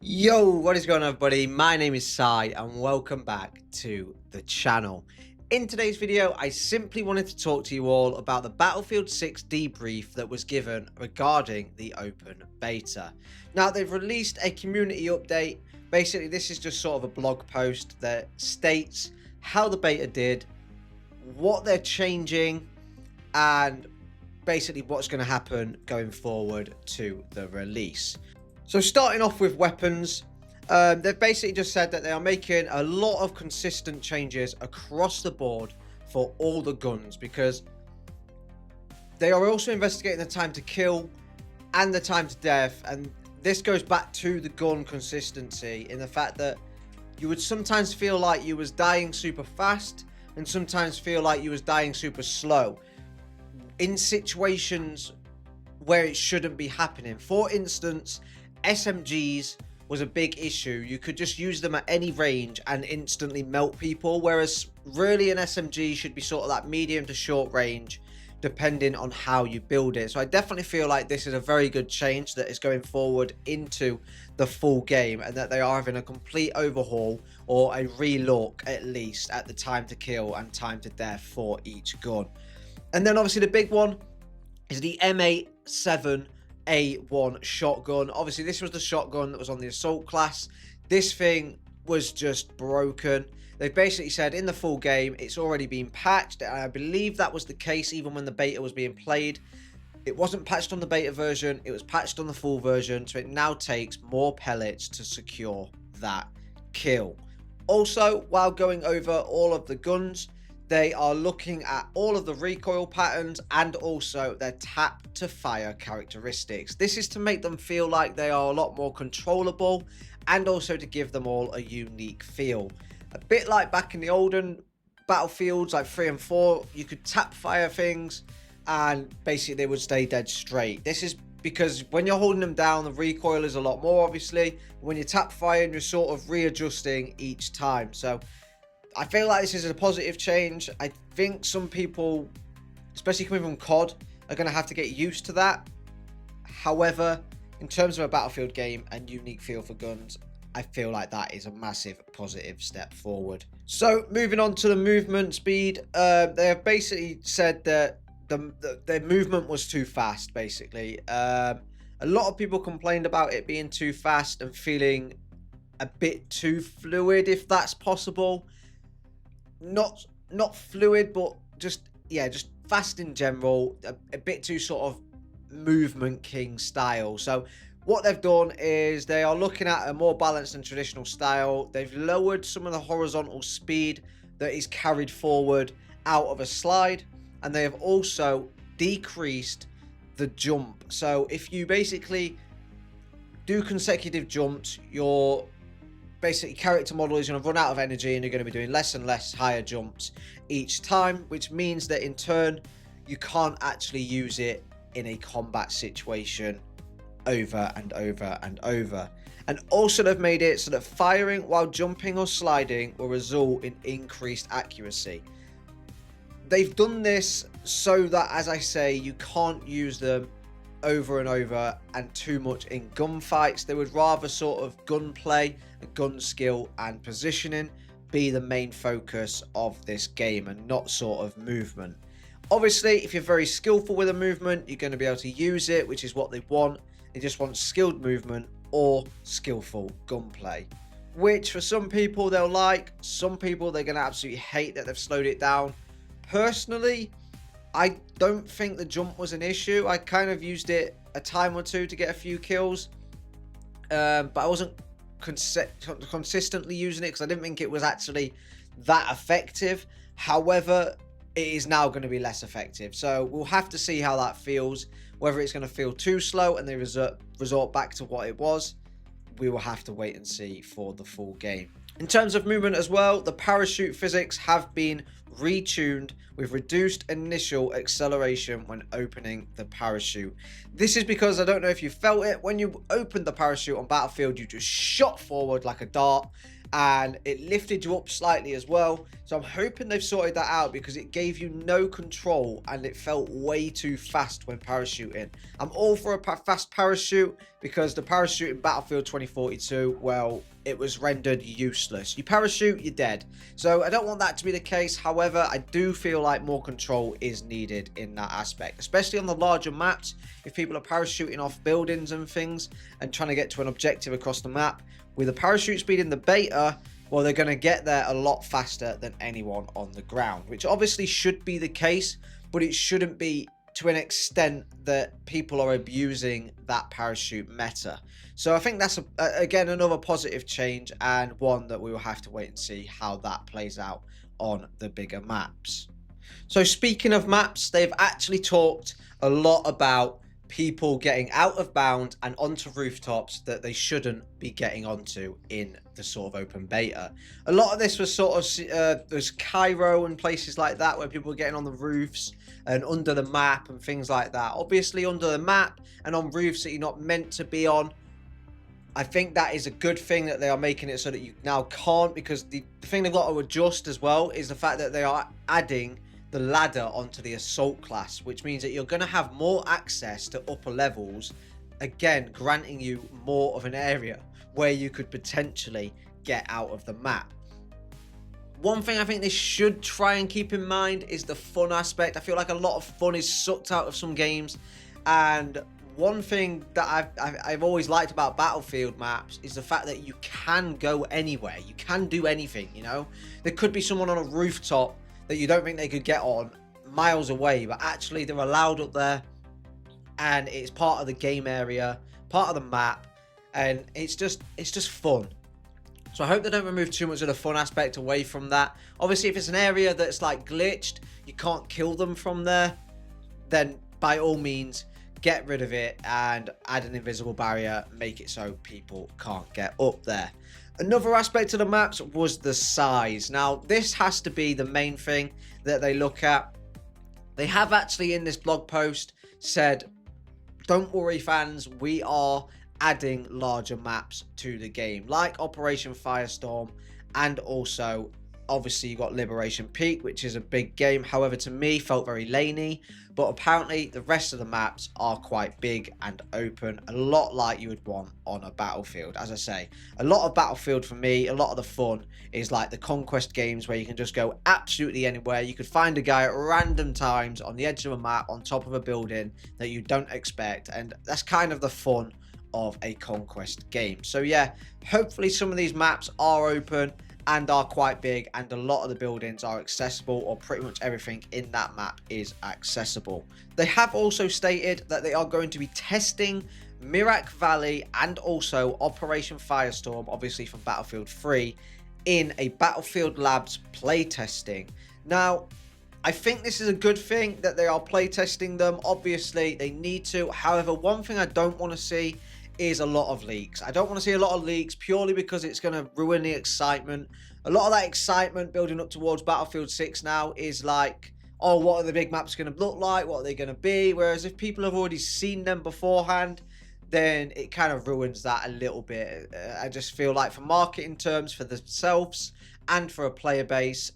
Yo, what is going on, everybody? My name is Sai and welcome back to the channel. In today's video, I simply wanted to talk to you all about the Battlefield 6 debrief that was given regarding the open beta. Now, they've released a community update. Basically, this is just sort of a blog post that states how the beta did, what they're changing, and basically what's going to happen going forward to the release. So starting off with weapons, they've basically just said that they are making a lot of consistent changes across the board for all the guns, because they are also investigating the time to kill and the time to death, and this goes back to the gun consistency in the fact that you would sometimes feel like you was dying super fast and sometimes feel like you was dying super slow in situations where it shouldn't be happening. For instance, SMGs was a big issue. You could just use them at any range and instantly melt people, whereas really an SMG should be sort of that medium to short range depending on how you build it. So I definitely feel like this is a very good change that is going forward into the full game, and that they are having a complete overhaul or a relook at least at the time to kill and time to death for each gun. And then obviously the big one is the M87A1 shotgun. Obviously, this was the shotgun that was on the assault class. This thing was just broken. They've basically said in the full game it's already been patched, and I believe that was the case even when the beta was being played. It wasn't patched on the beta version, it was patched on the full version, so it now takes more pellets to secure that kill. Also, while going over all of the guns, they are looking at all of the recoil patterns and also their tap to fire characteristics. This is to make them feel like they are a lot more controllable and also to give them all a unique feel. A bit like back in the olden Battlefields like 3 and 4, you could tap fire things and basically they would stay dead straight. This is because when you're holding them down, the recoil is a lot more, obviously. When you tap fire, you're sort of readjusting each time. So I feel like this is a positive change. I think some people, especially coming from COD, are going to have to get used to that. However, in terms of a Battlefield game and unique feel for guns, I feel like that is a massive positive step forward. So moving on to the movement speed, they have basically said that their movement was too fast, basically. A lot of people complained about it being too fast and feeling a bit too fluid, if that's possible. Not fluid, but just fast in general, a bit too sort of movement king style. So what they've done is they are looking at a more balanced and traditional style. They've lowered some of the horizontal speed that is carried forward out of a slide, and they have also decreased the jump. So if you basically do consecutive jumps, your basically character model is going to run out of energy and you're going to be doing less and less higher jumps each time, which means that in turn you can't actually use it in a combat situation over and over and over. And also they've made it so that firing while jumping or sliding will result in increased accuracy. They've done this so that, as I say, you can't use them over and over and too much in gunfights. They would rather sort of gunplay, gun skill and positioning be the main focus of this game and not sort of movement. Obviously, if you're very skillful with a movement, you're going to be able to use it, which is what they want. They just want skilled movement or skillful gunplay, which for some people they'll like. Some people they're going to absolutely hate that they've slowed it down. Personally, I don't think the jump was an issue. I kind of used it a time or two to get a few kills, but I wasn't consistently using it because I didn't think it was actually that effective. However, it is now going to be less effective, so we'll have to see how that feels. Whether it's going to feel too slow and they resort back to what it was, we will have to wait and see for the full game. In terms of movement as well, the parachute physics have been retuned with reduced initial acceleration when opening the parachute. This is because, I don't know if you felt it, when you opened the parachute on Battlefield, you just shot forward like a dart and it lifted you up slightly as well. So I'm hoping they've sorted that out, because it gave you no control and it felt way too fast when parachuting. I'm all for a fast parachute because the parachute in Battlefield 2042, well, it was rendered useless. You parachute, you're dead. So I don't want that to be the case. However, I do feel like more control is needed in that aspect, especially on the larger maps. If people are parachuting off buildings and things and trying to get to an objective across the map, with the parachute speed in the beta, well, they're going to get there a lot faster than anyone on the ground, which obviously should be the case, but it shouldn't be to an extent that people are abusing that parachute meta. So I think that's, again, another positive change, and one that we will have to wait and see how that plays out on the bigger maps. So speaking of maps, they've actually talked a lot about people getting out of bounds and onto rooftops that they shouldn't be getting onto in the sort of open beta. A lot of this was sort of there's Cairo and places like that where people were getting on the roofs and under the map and things like that. Obviously under the map and on roofs that you're not meant to be on. I think that is a good thing that they are making it so that you now can't, because the thing they've got to adjust as well is the fact that they are adding the ladder onto the assault class, which means that you're going to have more access to upper levels, again granting you more of an area where you could potentially get out of the map. One thing I think they should try and keep in mind is the fun aspect. I feel like a lot of fun is sucked out of some games, and one thing that I've always liked about Battlefield maps is the fact that you can go anywhere, you can do anything. You know, there could be someone on a rooftop that you don't think they could get on miles away, but actually they're allowed up there, and it's part of the game area, part of the map, and it's just fun. So I hope they don't remove too much of the fun aspect away from that. Obviously, if it's an area that's like glitched, you can't kill them from there, then by all means get rid of it and add an invisible barrier, make it so people can't get up there. Another aspect of the maps was the size. Now, this has to be the main thing that they look at. They have actually in this blog post said, don't worry fans, we are adding larger maps to the game, like Operation Firestorm, and also obviously you got Liberation Peak, which is a big game. However, to me felt very laney, but apparently the rest of the maps are quite big and open, a lot like you would want on a Battlefield. As I say, a lot of Battlefield for me, a lot of the fun is like the conquest games where you can just go absolutely anywhere. You could find a guy at random times on the edge of a map on top of a building that you don't expect, and that's kind of the fun of a conquest game. So yeah, hopefully some of these maps are open and are quite big, and a lot of the buildings are accessible, or pretty much everything in that map is accessible. They have also stated that they are going to be testing Mirak Valley and also Operation Firestorm, obviously from Battlefield 3, in a Battlefield Labs playtesting. Now, I think this is a good thing that they are playtesting them. Obviously, they need to. However, one thing I don't want to see is a lot of leaks. I don't want to see a lot of leaks purely because it's going to ruin the excitement. A lot of that excitement building up towards Battlefield 6 now is like, oh, what are the big maps going to look like? What are they going to be? Whereas if people have already seen them beforehand, then it kind of ruins that a little bit. I just feel like for marketing terms, for themselves and for a player base,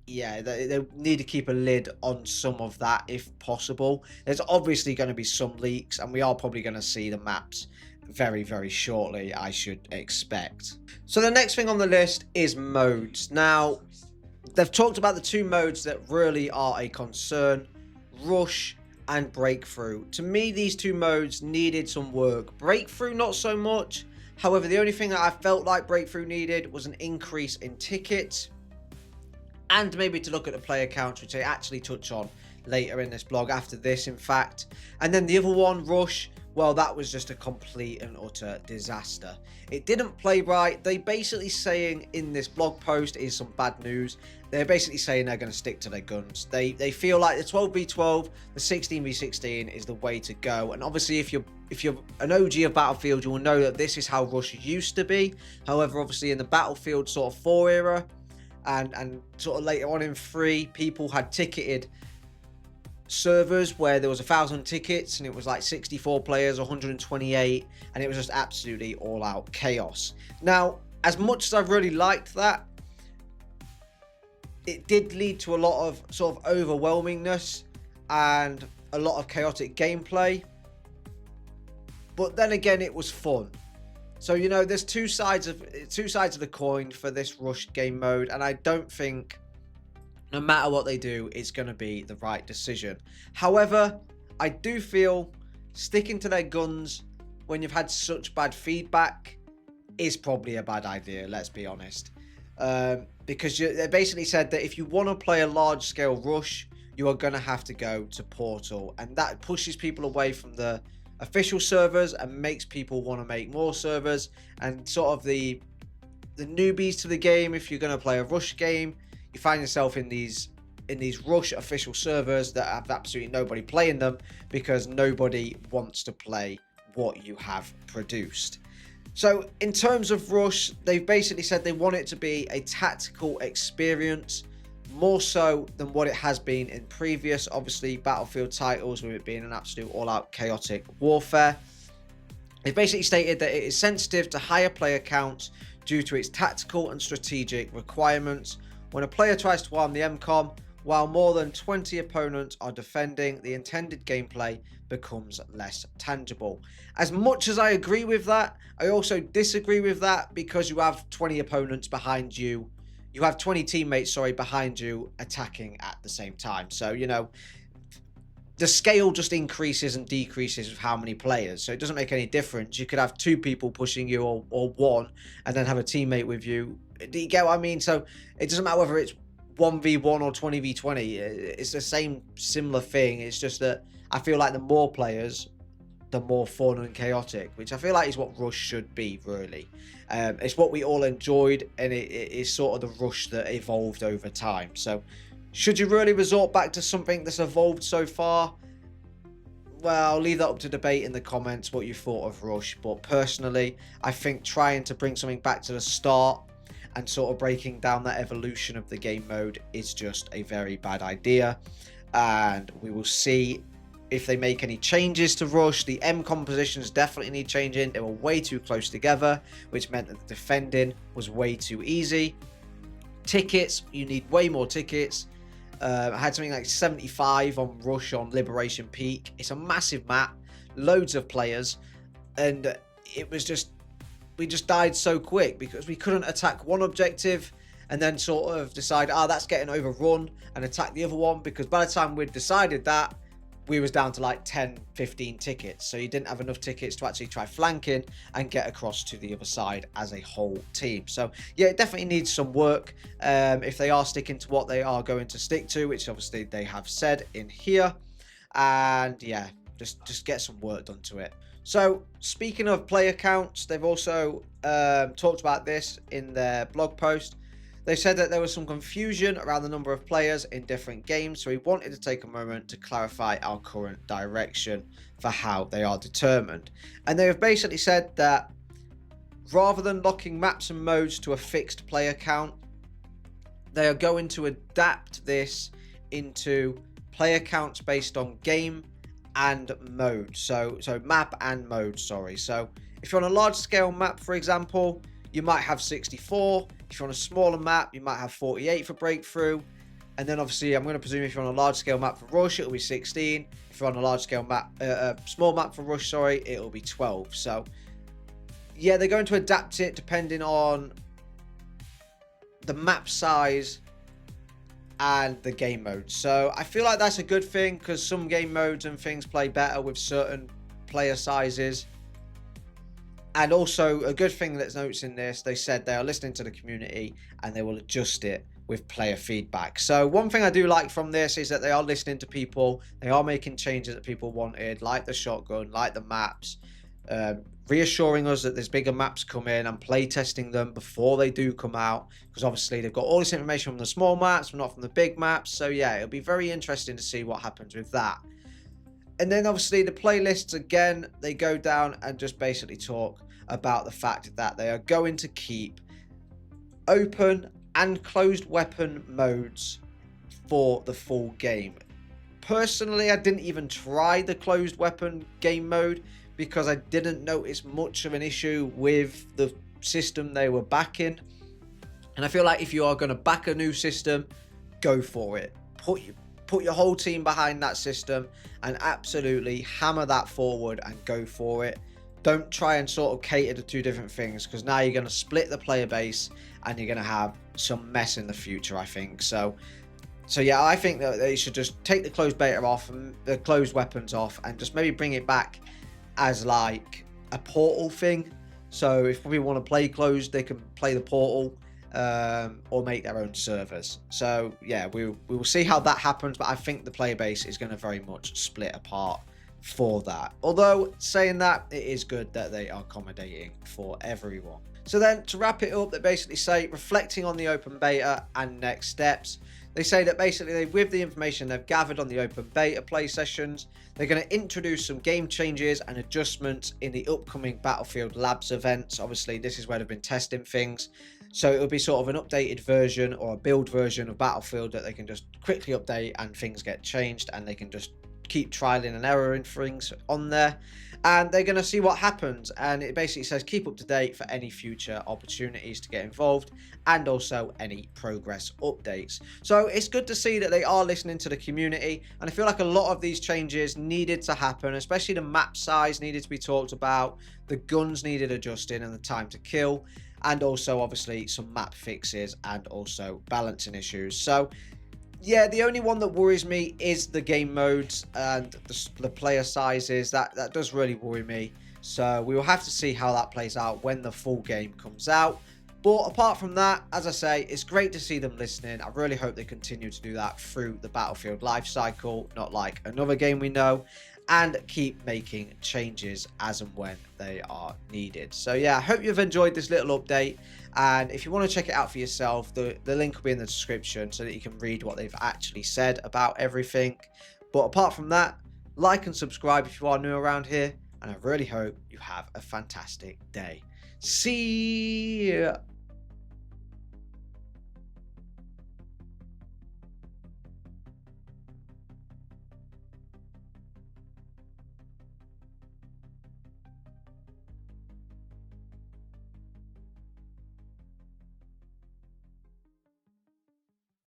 yeah, they need to keep a lid on some of that if possible. There's obviously going to be some leaks, and we are probably going to see the maps very, very shortly, I should expect. So the next thing on the list is modes. Now, they've talked about the two modes that really are a concern: Rush and Breakthrough. To me, these two modes needed some work. Breakthrough, not so much. However, the only thing that I felt like Breakthrough needed was an increase in tickets, and maybe to look at the player count, which I actually touch on later in this blog, after this in fact. And then the other one, Rush, well, that was just a complete and utter disaster. It didn't play right. They basically saying in this blog post is some bad news. They're basically saying they're going to stick to their guns. They feel like the 12v12, the 16v16 is the way to go. And obviously, if you're an OG of Battlefield, you will know that this is how Rush used to be. However, obviously in the Battlefield sort of 4 era and sort of later on in 3, people had ticketed servers where there was 1,000 tickets and it was like 64 players, 128, and it was just absolutely all out chaos. Now, as much as I really liked that, it did lead to a lot of sort of overwhelmingness and a lot of chaotic gameplay. but then again, it was fun. So, you know, there's two sides of the coin for this rush game mode, and I don't think, no matter what they do, it's going to be the right decision. However, I do feel sticking to their guns when you've had such bad feedback is probably a bad idea, let's be honest. Because they basically said that if you want to play a large-scale rush, you are going to have to go to Portal, and that pushes people away from the official servers and makes people want to make more servers. And sort of the newbies to the game, if you're going to play a rush game, you find yourself in these rush official servers that have absolutely nobody playing them because nobody wants to play what you have produced. So in terms of rush, they've basically said they want it to be a tactical experience, more so than what it has been in previous, obviously, Battlefield titles, with it being an absolute all-out chaotic warfare. They've basically stated that it is sensitive to higher player counts due to its tactical and strategic requirements. When a player tries to arm the MCOM, while more than 20 opponents are defending, the intended gameplay becomes less tangible. As much as I agree with that, I also disagree with that, because you have 20 opponents behind you. You have 20 teammates, behind you attacking at the same time. So, you know, the scale just increases and decreases with how many players. So it doesn't make any difference. You could have 2 people pushing you or 1 and then have a teammate with you. Do you get what I mean? So it doesn't matter whether it's 1v1 or 20v20. It's the same similar thing. It's just that I feel like the more players, the more fun and chaotic, which I feel like is what rush should be, really. It's what we all enjoyed, and it is sort of the rush that evolved over time. So should you really resort back to something that's evolved so far? Well, I'll leave that up to debate in the comments what you thought of rush, but personally I think trying to bring something back to the start and sort of breaking down that evolution of the game mode is just a very bad idea, and we will see if they make any changes to rush. The M compositions definitely need changing. They were way too close together, which meant that the defending was way too easy. Tickets, you need way more tickets. I had something like 75 on rush on Liberation Peak. It's a massive map, loads of players, and it was just, we just died so quick because we couldn't attack one objective and then sort of decide, that's getting overrun, and attack the other one, because by the time we'd decided that, we was down to like 10, 15 tickets. So you didn't have enough tickets to actually try flanking and get across to the other side as a whole team. So yeah, it definitely needs some work if they are sticking to what they are going to stick to, which obviously they have said in here. And yeah, just get some work done to it. So speaking of player counts, they've also talked about this in their blog post. They said that there was some confusion around the number of players in different games, so we wanted to take a moment to clarify our current direction for how they are determined. And they have basically said that rather than locking maps and modes to a fixed player count, they are going to adapt this into player counts based on game and mode. So map and mode, sorry. So if you're on a large scale map, for example, you might have 64. If you're on a smaller map, you might have 48 for breakthrough. And then obviously, I'm going to presume if you're on a large scale map for rush, it'll be 16. If you're on a large scale map, small map for rush, sorry, it'll be 12. So yeah, they're going to adapt it depending on the map size and the game mode. So I feel like that's a good thing, because some game modes and things play better with certain player sizes. And also a good thing that's notes in this, they said they are listening to the community and they will adjust it with player feedback. So one thing I do like from this is that they are listening to people. They are making changes that people wanted, like the shotgun, like the maps, reassuring us that there's bigger maps coming and play testing them before they do come out, because obviously they've got all this information from the small maps, but not from the big maps. So yeah, it'll be very interesting to see what happens with that. And then obviously the playlists, again, they go down and just basically talk about the fact that they are going to keep open and closed weapon modes for the full game. Personally, I didn't even try the closed weapon game mode because I didn't notice much of an issue with the system they were backing. And I feel like if you are going to back a new system, go for it. Put your whole team behind that system and absolutely hammer that forward and go for it. don't try and sort of cater to two different things, because now you're going to split the player base and you're going to have some mess in the future, I think. So yeah, I think that they should just take the closed beta off and the closed weapons off, and just maybe bring it back as like a portal thing. So if we want to play closed, they can play the portal, or make their own servers. So yeah, we will see how that happens, but I think the player base is going to very much split apart for that. Although saying that, it is good that they are accommodating for everyone. So then, to wrap it up, they basically say, reflecting on the open beta and next steps, they say that basically with the information they've gathered on the open beta play sessions, they're going to introduce some game changes and adjustments in the upcoming Battlefield Labs events. Obviously, this is where they've been testing things. So it'll be sort of an updated version or a build version of Battlefield that they can just quickly update, and things get changed, and they can just keep trialing and erroring things on there, and they're going to see what happens. And it basically says keep up to date for any future opportunities to get involved, and also any progress updates. So it's good to see that they are listening to the community, and I feel like a lot of these changes needed to happen, especially the map size needed to be talked about, the guns needed adjusting, and the time to kill, and also obviously some map fixes and also balancing issues. So yeah, the only one that worries me is the game modes and the player sizes. That does really worry me. So we will have to see how that plays out when the full game comes out. But apart from that, as I say, it's great to see them listening. I really hope they continue to do that through the Battlefield life cycle, not like another game we know, and keep making changes as and when they are needed. So yeah, I hope you've enjoyed this little update, and if you want to check it out for yourself, the link will be in the description so that you can read what they've actually said about everything. But apart from that, like and subscribe if you are new around here, and I really hope you have a fantastic day. See ya!